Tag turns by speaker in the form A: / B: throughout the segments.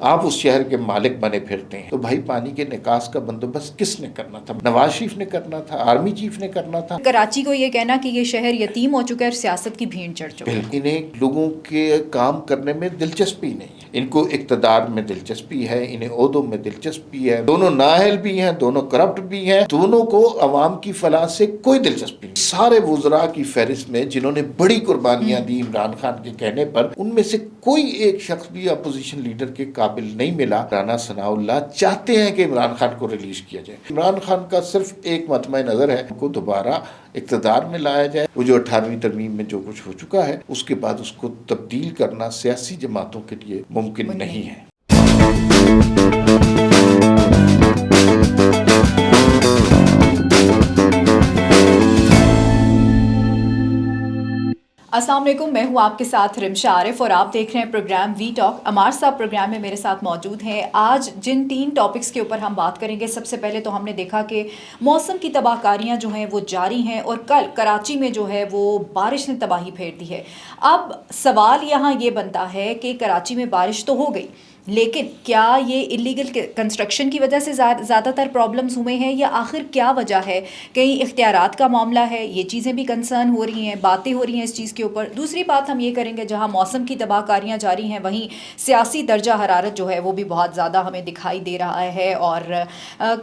A: آپ اس شہر کے مالک بنے پھرتے ہیں، تو بھائی پانی کے نکاس کا بندوبست کس نے کرنا تھا؟ نواز شریف نے کرنا تھا، آرمی چیف نے کرنا تھا۔
B: کراچی کو یہ کہنا کہ یہ شہر یتیم ہو چکا ہے اور سیاست کی بھیڑ چڑھ چکا ہے۔
A: انہیں لوگوں کے کام کرنے میں دلچسپی نہیں ہے، ان کو اقتدار میں دلچسپی ہے، انہیں عہدوں میں دلچسپی ہے، دونوں نااہل بھی ہیں، دونوں کرپٹ بھی ہیں، دونوں کو عوام کی فلاح سے کوئی دلچسپی نہیں۔ سارے وزراء کی فہرست میں جنہوں نے بڑی قربانیاں دی عمران خان کے کہنے پر، ان میں سے کوئی ایک شخص بھی اپوزیشن لیڈر کے قابل نہیں ملا۔ رانا ثناء اللہ چاہتے ہیں کہ عمران خان کو ریلیز کیا جائے۔ عمران خان کا صرف ایک مطمع نظر ہے کو دوبارہ اقتدار میں لایا جائے۔ وہ جو 18ویں ترمیم میں جو کچھ ہو چکا ہے، اس کے بعد اس کو تبدیل کرنا سیاسی جماعتوں کے لیے ممکن نہیں ہے۔
B: السلام علیکم، میں ہوں آپ کے ساتھ رمشا عارف اور آپ دیکھ رہے ہیں پروگرام وی ٹاک۔ عمار صاحب پروگرام میں میرے ساتھ موجود ہیں۔ آج جن 3 ٹاپکس کے اوپر ہم بات کریں گے، سب سے پہلے تو ہم نے دیکھا کہ موسم کی تباہ کاریاں جو ہیں وہ جاری ہیں، اور کل کراچی میں جو ہے وہ بارش نے تباہی پھیر دی ہے۔ اب سوال یہاں یہ بنتا ہے کہ کراچی میں بارش تو ہو گئی، لیکن کیا یہ انلیگل کنسٹرکشن کی وجہ سے زیادہ تر پرابلمز ہوئے ہیں، یا آخر کیا وجہ ہے؟ کہیں اختیارات کا معاملہ ہے؟ یہ چیزیں بھی کنسرن ہو رہی ہیں، باتیں ہو رہی ہیں اس چیز کے اوپر۔ دوسری بات ہم یہ کریں گے، جہاں موسم کی تباہ کاریاں جاری ہیں وہیں سیاسی درجہ حرارت جو ہے وہ بھی بہت زیادہ ہمیں دکھائی دے رہا ہے۔ اور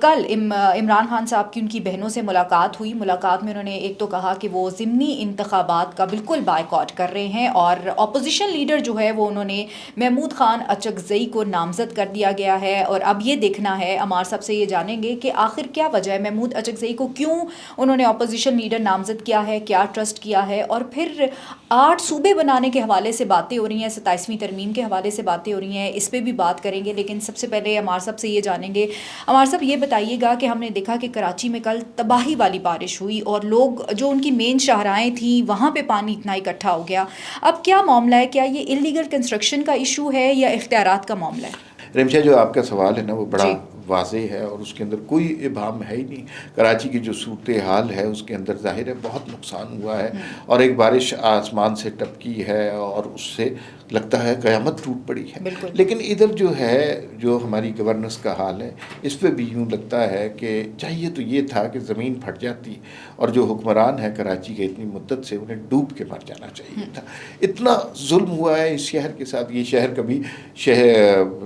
B: کل عمران خان صاحب کی ان کی بہنوں سے ملاقات ہوئی۔ ملاقات میں انہوں نے ایک تو کہا کہ وہ ضمنی انتخابات کا بالکل بائیکاٹ کر رہے ہیں، اور اپوزیشن لیڈر جو ہے وہ انہوں نے محمود خان اچکزئی کو نامزد کر دیا گیا ہے۔ اور اب یہ دیکھنا ہے، عمار صاحب سے یہ جانیں گے کہ آخر کیا وجہ ہے، محمود اچکزئی کو کیوں انہوں نے اپوزیشن لیڈر نامزد کیا ہے، کیا ٹرسٹ کیا ہے، اور پھر 8 صوبے بنانے کے حوالے سے باتیں ہو رہی ہیں، 27ویں ترمیم کے حوالے سے باتیں ہو رہی ہیں، اس پہ بھی بات کریں گے۔ لیکن سب سے پہلے عمار صاحب سے یہ جانیں گے، عمار صاحب یہ بتائیے گا کہ ہم نے دیکھا کہ کراچی میں کل تباہی والی بارش ہوئی، اور لوگ جو ان کی مین شاہراہیں تھیں وہاں پہ پانی اتنا اکٹھا ہو گیا۔ اب کیا معاملہ ہے؟ کیا یہ انلیگل کنسٹرکشن کا ایشو ہے یا اختیارات کا معاملہ ہے؟
A: رمشا، جو آپ کا سوال ہے نا وہ بڑا واضح ہے، اور اس کے اندر کوئی ابہام ہے ہی نہیں۔ کراچی کی جو صورتحال ہے اس کے اندر ظاہر ہے بہت نقصان ہوا ہے، اور ایک بارش آسمان سے ٹپکی ہے اور اس سے لگتا ہے قیامت ٹوٹ پڑی ہے۔ لیکن ادھر جو ہے، جو ہماری گورننس کا حال ہے، اس پہ بھی یوں لگتا ہے کہ چاہیے تو یہ تھا کہ زمین پھٹ جاتی، اور جو حکمران ہے کراچی کے اتنی مدت سے، انہیں ڈوب کے مر جانا چاہیے تھا۔ اتنا ظلم ہوا ہے اس شہر کے ساتھ۔ یہ شہر کبھی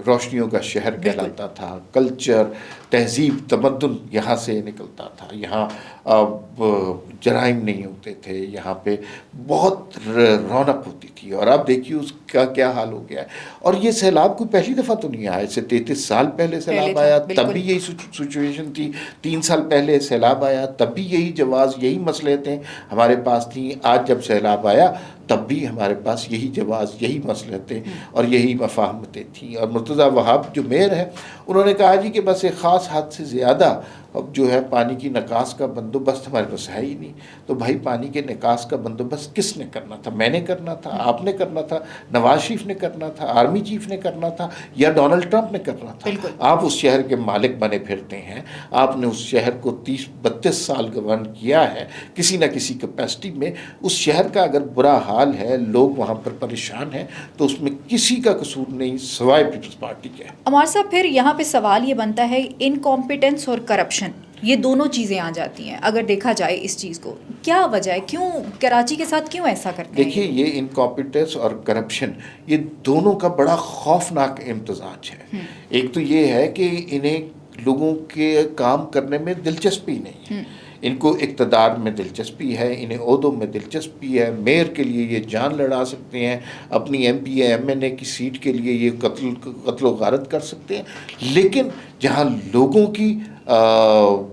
A: روشنیوں کا شہر کہلاتا تھا، کلچر، تہذیب، تمدن یہاں سے نکلتا تھا، یہاں جرائم نہیں ہوتے تھے، یہاں پہ بہت رونق ہوتی تھی، اور آپ دیکھیے اس کا کیا حال ہو گیا ہے۔ اور یہ سیلاب کوئی پہلی دفعہ تو نہیں آیا، اس سے 33 سال پہلے سیلاب آیا، تب بھی یہی سچویشن تھی، 3 سال پہلے سیلاب آیا، تب بھی یہی جواز، یہی مسئلے ہمارے پاس تھیں۔ آج جب سیلاب آیا تب بھی ہمارے پاس یہی جواز، یہی مسئلے اور یہی مفاہمتیں تھیں۔ اور مرتضیٰ وہاب جو میئر ہیں، انہوں نے کہا جی کہ بس ایک خاص حد سے زیادہ اب جو ہے پانی کی نکاس کا بندوبست ہمارے پاس ہے ہی نہیں۔ تو بھائی پانی کے نکاس کا بندوبست کس نے کرنا تھا؟ میں نے کرنا تھا، آپ نے کرنا تھا، نواز شریف نے کرنا تھا، آرمی چیف نے کرنا تھا، یا ڈونلڈ ٹرمپ نے کرنا تھا؟ آپ اس شہر کے مالک بنے پھرتے ہیں، آپ نے اس شہر کو 30-32 سال گورن کیا ہے کسی نہ کسی کیپیسٹی میں۔ اس شہر کا اگر برا حال ہے، لوگ وہاں پر پریشان ہیں، تو اس میں کسی کا قصور نہیں سوائے پیپلز پارٹی کے۔
B: عمار صاحب پھر یہاں پہ سوال یہ بنتا ہے، انکمپیٹنس اور کرپشن، یہ دونوں چیزیں آ جاتی ہیں اگر دیکھا جائے اس چیز کو۔ کیا وجہ ہے، کیوں کراچی کے ساتھ کیوں ایسا کرتے ہیں؟
A: دیکھیے، یہ انکمپیٹنس اور کرپشن، یہ دونوں کا بڑا خوفناک امتزاج ہے۔ ایک تو یہ ہے کہ انہیں لوگوں کے کام کرنے میں دلچسپی نہیں ہے، ان کو اقتدار میں دلچسپی ہے، انہیں عہدوں میں دلچسپی ہے، میئر کے لیے یہ جان لڑا سکتے ہیں، اپنی ایم پی ایم این اے کی سیٹ کے لیے یہ قتل و غارت کر سکتے ہیں۔ لیکن جہاں لوگوں کی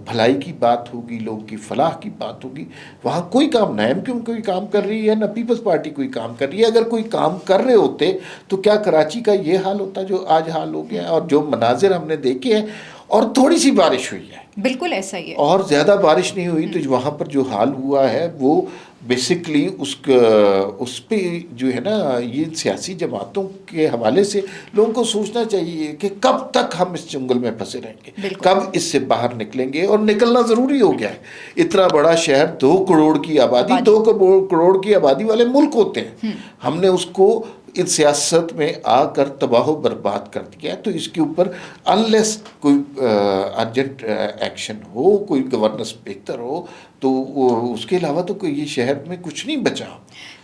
A: بھلائی کی بات ہوگی، لوگوں کی فلاح کی بات ہوگی، وہاں کوئی کام نہ ایم کیوں کوئی کام کر رہی ہے، نہ پیپلز پارٹی کوئی کام کر رہی ہے۔ اگر کوئی کام کر رہے ہوتے تو کیا کراچی کا یہ حال ہوتا جو آج حال ہو گیا ہے؟ اور جو مناظر ہم نے دیکھے ہیں، اور تھوڑی سی بارش ہوئی ہے،
B: بالکل ایسا ہی ہے،
A: اور زیادہ بارش نہیں ہوئی، تو وہاں پر جو حال ہوا ہے وہ بیسکلی اس پہ جو ہے نا، یہ سیاسی جماعتوں کے حوالے سے لوگوں کو سوچنا چاہیے کہ کب تک ہم اس جنگل میں پھنسے رہیں گے، کب اس سے باہر نکلیں گے۔ اور نکلنا ضروری ہو گیا ہے۔ اتنا بڑا شہر، 2 کروڑ کی آبادی، 2 کروڑ کی آبادی والے ملک ہوتے ہیں، ہم نے اس کو اس سیاست میں آ کر تباہ و برباد کر دیا ہے. تو اس کے اوپر انلیس کوئی ارجنٹ ایکشن ہو, کوئی گورننس بہتر ہو, تو اس کے علاوہ تو کوئی یہ شہر میں کچھ نہیں بچا.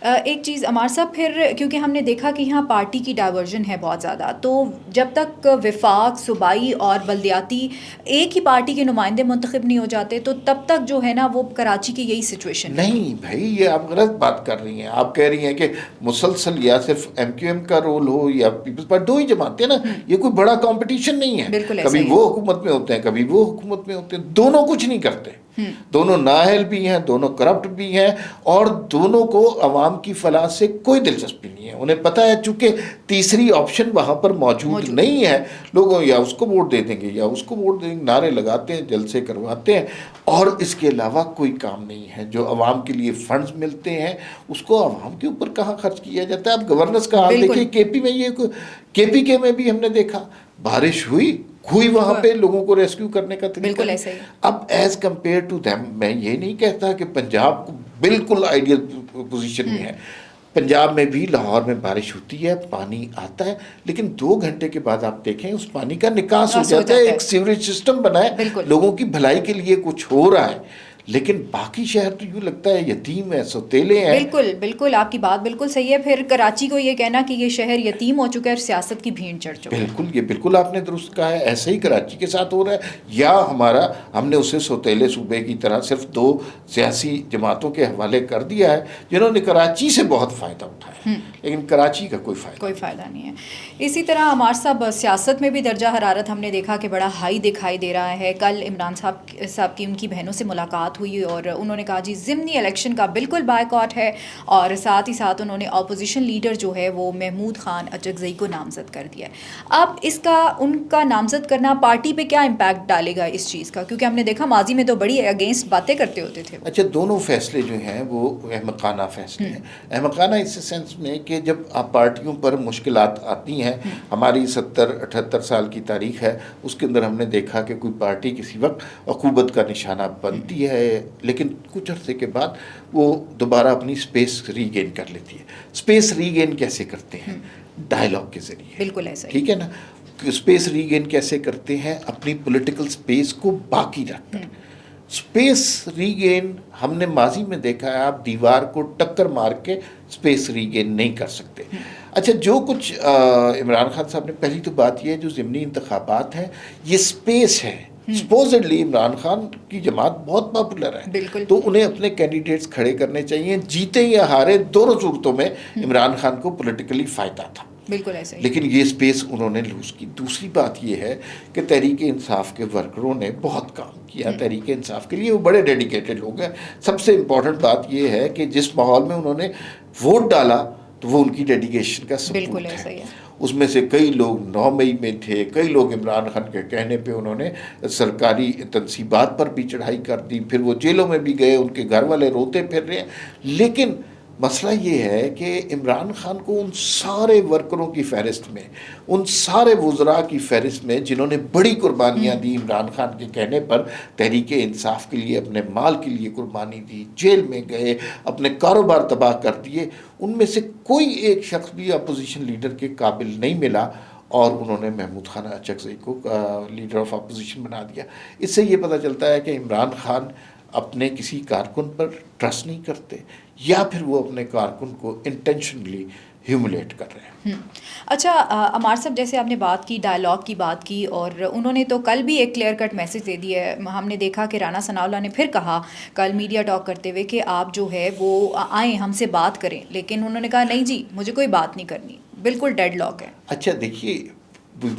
B: ایک چیز عمار صاحب, پھر کیونکہ ہم نے دیکھا کہ یہاں پارٹی کی ڈائیورژن ہے بہت زیادہ, تو جب تک وفاق, صوبائی اور بلدیاتی ایک ہی پارٹی کے نمائندے منتخب نہیں ہو جاتے, تو تب تک جو ہے نا وہ کراچی کی یہی سچویشن ہے.
A: نہیں بھائی, یہ آپ غلط بات کر رہی ہیں. آپ کہہ رہی ہیں کہ مسلسل یا صرف ایم کیو ایم کا رول ہو یا پیپلز پارٹی, دو ہی جماعتیں نا, یہ کوئی بڑا کمپٹیشن نہیں ہے.
B: بالکل ایسا
A: کبھی
B: ہی
A: وہ حکومت میں ہوتے ہیں, کبھی وہ حکومت میں ہوتے ہیں, دونوں کچھ نہیں کرتے. دونوں نااہل بھی ہیں, دونوں کرپٹ بھی ہیں, اور دونوں کو عوام کی فلاح سے کوئی دلچسپی نہیں ہے. انہیں پتہ ہے چونکہ تیسری آپشن وہاں پر موجود نہیں ہے, لوگوں یا اس کو ووٹ دے دیں گے یا اس کو ووٹ دیں گے, نعرے لگاتے ہیں, جلسے کرواتے ہیں, اور اس کے علاوہ کوئی کام نہیں ہے. جو عوام کے لیے فنڈز ملتے ہیں اس کو عوام کے اوپر کہاں خرچ کیا جاتا ہے. اب گورننس کا حال دیکھیے, کے پی میں, یہ کے پی کے میں بھی ہم نے دیکھا, بارش ہوئی وہاں پہ لوگوں کو ریسکیو کرنے کا طریقہ.
B: بالکل ایسا ہی.
A: اب ایز کمپیئر ٹو دیم, میں یہ نہیں کہتا کہ پنجاب کو بالکل آئیڈیل پوزیشن میں ہے. پنجاب میں بھی, لاہور میں بارش ہوتی ہے, پانی آتا ہے, لیکن 2 گھنٹے کے بعد آپ دیکھیں اس پانی کا نکاس ہو جاتا ہے. ایک سیوریج سسٹم بنا ہے, لوگوں کی بھلائی کے لیے کچھ ہو رہا ہے. لیکن باقی شہر تو یوں لگتا ہے یتیم ہے, سوتیلے ہیں.
B: بالکل بالکل, آپ کی بات بالکل صحیح ہے. پھر کراچی کو یہ کہنا کہ یہ شہر یتیم ہو چکا ہے اور سیاست کی بھیڑ چڑھ چکا ہے,
A: بالکل, یہ بالکل آپ نے درست کہا ہے. ایسا ہی کراچی کے ساتھ ہو رہا ہے, یا ہم نے اسے سوتیلے صوبے کی طرح صرف 2 سیاسی جماعتوں کے حوالے کر دیا ہے جنہوں نے کراچی سے بہت فائدہ اٹھایا, لیکن کراچی کا کوئی فائدہ
B: نہیں ہے. اسی طرح عمار صاحب, سیاست میں بھی درجہ حرارت ہم نے دیکھا کہ بڑا ہائی دکھائی دے رہا ہے. کل عمران صاحب کی ان کی بہنوں سے ملاقات ہوئی اور انہوں نے کہا جی ضمنی الیکشن کا بالکل بائیکاٹ ہے, اور ساتھ ہی ساتھ انہوں نے اپوزیشن لیڈر جو ہے وہ محمود خان اچکزئی کو نامزد کر دیا ہے. اب اس کا, ان کا نامزد کرنا پارٹی پہ کیا امپیکٹ ڈالے گا اس چیز کا, کیونکہ ہم نے دیکھا ماضی میں تو بڑی اگینسٹ باتیں کرتے ہوتے تھے.
A: اچھا, دونوں فیصلے جو ہیں وہ احمقانہ فیصلے ہیں. احمقانہ اس سینس میں کہ جب آپ پارٹیوں پر مشکلات آتی ہیں, ہماری 70-78 سال کی تاریخ ہے, اس کے اندر ہم نے دیکھا کہ کوئی پارٹی کسی وقت عقوبت کا نشانہ بنتی ہے, لیکن کچھ عرصے کے بعد وہ دوبارہ اپنی سپیس ری گین کر لیتی ہے. سپیس ری گین کیسے کرتے ہیں؟ ڈائلاگ کے ذریعے.
B: بالکل ایسا,
A: ٹھیک ہے نا. سپیس ری گین کیسے کرتے ہیں؟ اپنی پولیٹیکل سپیس کو باقی رکھ کر. سپیس ری گین ہم نے ماضی میں دیکھا ہے, آپ دیوار کو ٹکر مار کے سپیس ری گین نہیں کر سکتے. اچھا, جو کچھ عمران خان صاحب نے, پہلی تو بات یہ ہے جو ضمنی انتخابات ہیں یہ سپیس ہے. سپوزڈلی عمران خان کی جماعت بہت پاپولر ہے, تو انہیں اپنے کینڈیڈیٹس کھڑے کرنے چاہیے. جیتے یا ہارے, دونوں صورتوں میں عمران خان کو پولیٹیکلی فائدہ تھا.
B: بالکل ایسا ہی.
A: لیکن یہ سپیس انہوں نے لوز کی. دوسری بات یہ ہے کہ تحریک انصاف کے ورکروں نے بہت کام کیا تحریک انصاف کے لیے, وہ بڑے ڈیڈیکیٹڈ لوگ ہیں. سب سے امپورٹنٹ بات یہ ہے کہ جس ماحول میں انہوں نے ووٹ ڈالا تو وہ ان کی ڈیڈیکیشن کا ثبوت ہے. اس میں سے کئی لوگ 9 مئی میں تھے, کئی لوگ عمران خان کے کہنے پہ انہوں نے سرکاری تنصیبات پر بھی چڑھائی کر دی, پھر وہ جیلوں میں بھی گئے, ان کے گھر والے روتے پھر رہے ہیں. لیکن مسئلہ یہ ہے کہ عمران خان کو ان سارے ورکروں کی فہرست میں, ان سارے وزراء کی فہرست میں جنہوں نے بڑی قربانیاں دی عمران خان کے کہنے پر, تحریک انصاف کے لیے اپنے مال کے لیے قربانی دی, جیل میں گئے, اپنے کاروبار تباہ کر دیے, ان میں سے کوئی ایک شخص بھی اپوزیشن لیڈر کے قابل نہیں ملا, اور انہوں نے محمود خان اچکزئی کو لیڈر آف اپوزیشن بنا دیا. اس سے یہ پتہ چلتا ہے کہ عمران خان اپنے کسی کارکن پر ٹرسٹ نہیں کرتے, یا پھر وہ اپنے کارکن کو انٹینشنلی ہیوملیٹ کر رہے ہیں.
B: اچھا عمار صاحب, جیسے آپ نے بات کی, ڈائلاگ کی بات کی, اور انہوں نے تو کل بھی ایک کلیئر کٹ میسج دے دیا ہے. ہم نے دیکھا کہ رانا ثناء اللہ نے پھر کہا کل میڈیا ٹاک کرتے ہوئے کہ آپ جو ہے وہ آئیں ہم سے بات کریں, لیکن انہوں نے کہا نہیں جی مجھے کوئی بات نہیں کرنی, بالکل ڈیڈ لاک ہے.
A: اچھا دیکھیے,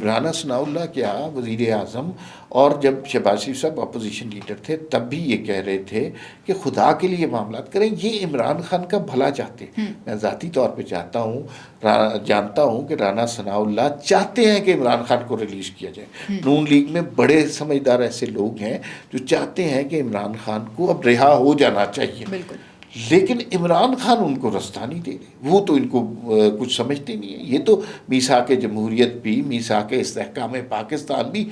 A: رانا ثناء اللہ کیا وزیر اعظم, اور جب شہباز شریف صاحب اپوزیشن لیڈر تھے تب بھی یہ کہہ رہے تھے کہ خدا کے لیے معاملات کریں, یہ عمران خان کا بھلا چاہتے. میں ذاتی طور پہ جانتا ہوں کہ رانا ثناء اللہ چاہتے ہیں کہ عمران خان کو ریلیز کیا جائے. نون لیگ میں بڑے سمجھدار ایسے لوگ ہیں جو چاہتے ہیں کہ عمران خان کو اب رہا ہو جانا چاہیے.
B: بالکل.
A: لیکن عمران خان ان کو رستہ نہیں دے رہے, وہ تو ان کو کچھ سمجھتے نہیں ہیں. یہ تو میثاق جمہوریت بھی, میثاق استحکام پاکستان بھی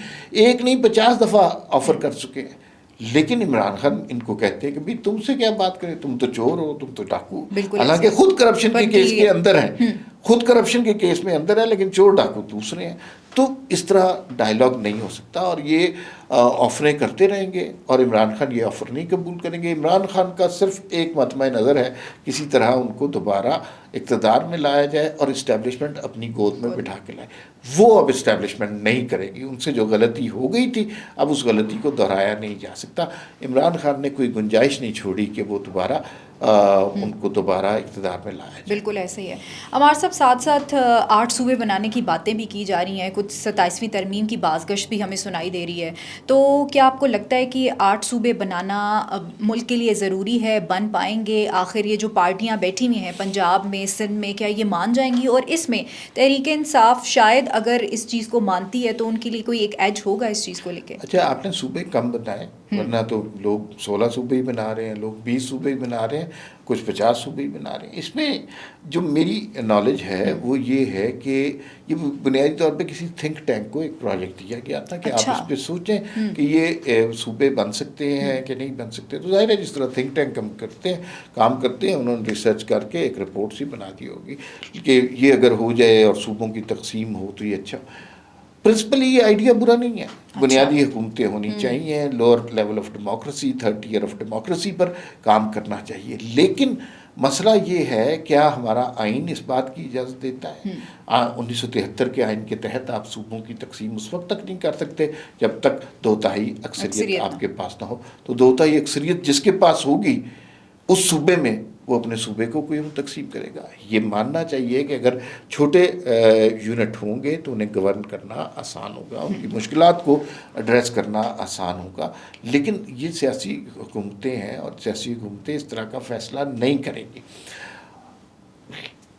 A: 1 نہیں 50 دفعہ آفر کر چکے ہیں, لیکن عمران خان ان کو کہتے ہیں کہ بھائی تم سے کیا بات کریں, تم تو چور ہو, تم تو ڈاکو, حالانکہ خود کرپشن کے کیس کے اندر ہیں, خود کرپشن کے کیس میں اندر ہے لیکن چور ڈاکو دوسرے ہیں. تو اس طرح ڈائلاگ نہیں ہو سکتا اور یہ آفریں کرتے رہیں گے اور عمران خان یہ آفر نہیں قبول کریں گے. عمران خان کا صرف ایک مطمع نظر ہے کسی طرح ان کو دوبارہ اقتدار میں لایا جائے اور اسٹیبلشمنٹ اپنی گود میں بٹھا کے لائے. وہ اب اسٹیبلشمنٹ نہیں کرے گی. ان سے جو غلطی ہو گئی تھی اب اس غلطی کو دہرایا نہیں جا سکتا. عمران خان نے کوئی گنجائش نہیں چھوڑی کہ وہ دوبارہ ان کو دوبارہ اقتدار میں لایا جائے.
B: بالکل ایسا ہی ہے. عمار صاحب ساتھ ساتھ 8 صوبے بنانے کی باتیں بھی کی جا رہی ہیں, کچھ 27ویں ترمیم کی بازگشت بھی ہمیں سنائی دے رہی ہے. تو کیا آپ کو لگتا ہے کہ 8 صوبے بنانا ملک کے لیے ضروری ہے, بن پائیں گے؟ آخر یہ جو پارٹیاں بیٹھی ہوئی ہیں پنجاب میں, سندھ میں, کیا یہ مان جائیں گی؟ اور اس میں تحریک انصاف شاید اگر اس چیز کو مانتی ہے تو ان کے لیے کوئی ایک ایج ہوگا اس چیز کو لے کے؟
A: اچھا, آپ نے صوبے کم بتائے, ورنہ تو لوگ 16 صوبے ہی بنا رہے ہیں, لوگ 20 صوبے ہی بنا رہے ہیں, کچھ 50 صوبے ہی بنا رہے ہیں. اس میں جو میری نالج ہے وہ یہ ہے کہ یہ بنیادی طور پہ کسی تھنک ٹینک کو ایک پروجیکٹ دیا گیا تھا کہ آپ اس پہ سوچیں کہ یہ صوبے بن سکتے ہیں کہ نہیں بن سکتے. تو ظاہر ہے جس طرح تھنک ٹینک کام کرتے ہیں انہوں نے ریسرچ کر کے ایک رپورٹ سی بنا دی ہوگی کہ یہ اگر ہو جائے اور صوبوں کی تقسیم ہو تو یہ اچھا. پرنسپلی یہ آئیڈیا برا نہیں ہے. بنیادی حکومتیں ہونی چاہیے, lower level of democracy, 3rd tier of democracy پر کام کرنا چاہیے. لیکن مسئلہ یہ ہے کیا ہمارا آئین اس بات کی اجازت دیتا ہے؟ 1973 کے آئین کے تحت آپ صوبوں کی تقسیم اس وقت تک نہیں کر سکتے جب تک 2/3 اکثریت آپ کے پاس نہ ہو. تو 2/3 اکثریت جس کے پاس ہوگی اس صوبے میں وہ اپنے صوبے کو کوئی تقسیم کرے گا. یہ ماننا چاہیے کہ اگر چھوٹے یونٹ ہوں گے تو انہیں گورن کرنا آسان ہوگا, ان کی مشکلات کو ایڈریس کرنا آسان ہوگا. لیکن یہ سیاسی حکومتیں ہیں اور سیاسی حکومتیں اس طرح کا فیصلہ نہیں کریں گی.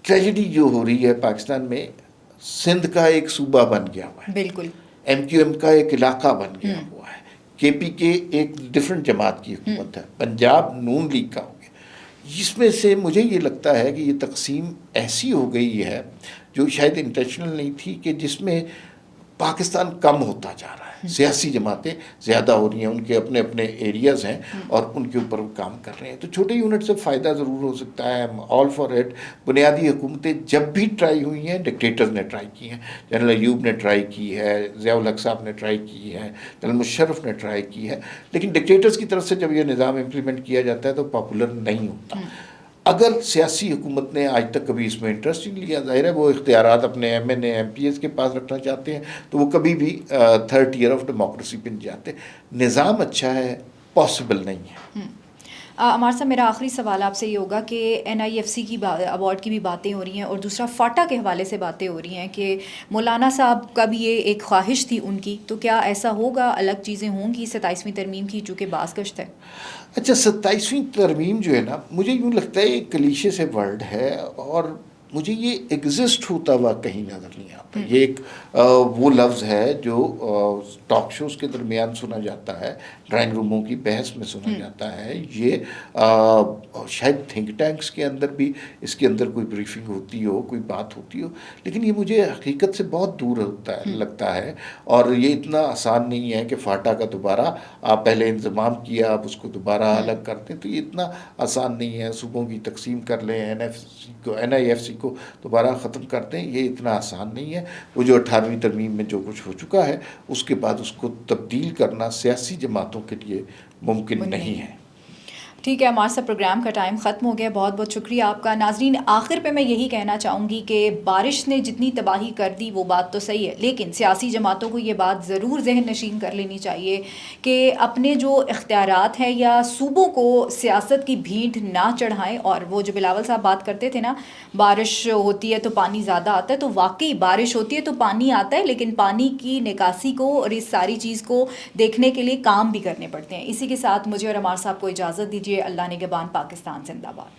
A: ٹریجڈی جو ہو رہی ہے پاکستان میں, سندھ کا ایک صوبہ بن گیا ہوا ہے,
B: بالکل
A: MQM کا ایک علاقہ بن گیا ہوا ہے, KPK ایک ڈفرینٹ جماعت کی حکومت ہے, پنجاب نون لیگ کا ہو گیا. جس میں سے مجھے یہ لگتا ہے کہ یہ تقسیم ایسی ہو گئی ہے جو شاید انٹینشنل نہیں تھی, کہ جس میں پاکستان کم ہوتا جا رہا ہے, سیاسی جماعتیں زیادہ ہو رہی ہیں, ان کے اپنے اپنے ایریاز ہیں اور ان کے اوپر وہ کام کر رہے ہیں. تو چھوٹے یونٹ سے فائدہ ضرور ہو سکتا ہے, آل فار اٹ. بنیادی حکومتیں جب بھی ٹرائی ہوئی ہیں ڈکٹیٹرز نے ٹرائی کی ہیں. جنرل ایوب نے ٹرائی کی ہے, ضیاء الحق صاحب نے ٹرائی کی ہے, جنرل مشرف نے ٹرائی کی ہے. لیکن ڈکٹیٹرز کی طرف سے جب یہ نظام امپلیمنٹ کیا جاتا ہے تو پاپولر نہیں ہوتا. اگر سیاسی حکومت نے آج تک کبھی اس میں انٹرسٹ نہیں لیا, ظاہر ہے وہ اختیارات اپنے MNA MPs کے پاس رکھنا چاہتے ہیں, تو وہ کبھی بھی 3rd ایئر آف ڈیموکریسی پہ نہیں جاتے. نظام اچھا ہے, پاسبل نہیں ہے.
B: عمار صاحب میرا آخری سوال آپ سے یہ ہوگا کہ NIFC کی ایوارڈ کی بھی باتیں ہو رہی ہیں اور دوسرا فاٹا کے حوالے سے باتیں ہو رہی ہیں کہ مولانا صاحب کا بھی یہ ایک خواہش تھی ان کی, تو کیا ایسا ہوگا, الگ چیزیں ہوں گی 27ویں ترمیم کی چونکہ بازگشت ہے؟
A: اچھا, 27ویں ترمیم جو ہے نا, مجھے یوں لگتا ہے ایک کلیشے سے ورڈ ہے اور مجھے یہ ایگزسٹ ہوتا ہوا کہیں نظر نہیں آتا. یہ ایک وہ لفظ ہے جو ٹاک شوز کے درمیان سنا جاتا ہے, ڈرائنگ روموں کی بحث میں سنا جاتا ہے. یہ شاید تھنک ٹینکس کے اندر بھی اس کے اندر کوئی بریفنگ ہوتی ہو, کوئی بات ہوتی ہو, لیکن یہ مجھے حقیقت سے بہت دور ہوتا ہے لگتا ہے. اور یہ اتنا آسان نہیں ہے کہ فاٹا کا دوبارہ آپ پہلے انضمام کیا آپ اس کو دوبارہ الگ کرتے ہیں, تو یہ اتنا آسان نہیں ہے. صوبوں کی تقسیم کر لیں, NIFC کو دوبارہ ختم کرتے ہیں, یہ اتنا آسان نہیں ہے. وہ جو 18ویں ترمیم میں جو کچھ ہو چکا ہے اس کے بعد اس کو تبدیل کرنا سیاسی جماعتوں کے لیے ممکن نہیں ہے.
B: ٹھیک ہے عمار صاحب, پروگرام کا ٹائم ختم ہو گیا, بہت بہت شکریہ آپ کا. ناظرین آخر پہ میں یہی کہنا چاہوں گی کہ بارش نے جتنی تباہی کر دی وہ بات تو صحیح ہے, لیکن سیاسی جماعتوں کو یہ بات ضرور ذہن نشین کر لینی چاہیے کہ اپنے جو اختیارات ہیں یا صوبوں کو سیاست کی بھینٹ نہ چڑھائیں. اور وہ جو بلاول صاحب بات کرتے تھے نا, بارش ہوتی ہے تو پانی زیادہ آتا ہے, تو واقعی بارش ہوتی ہے تو پانی آتا ہے, لیکن پانی کی نکاسی کو اور اس ساری چیز کو دیکھنے کے لیے کام بھی کرنے پڑتے ہیں. اسی کے ساتھ مجھے اور عمار صاحب کو اجازت دیجیے. اللہ نگہبان. پاکستان زندہ باد.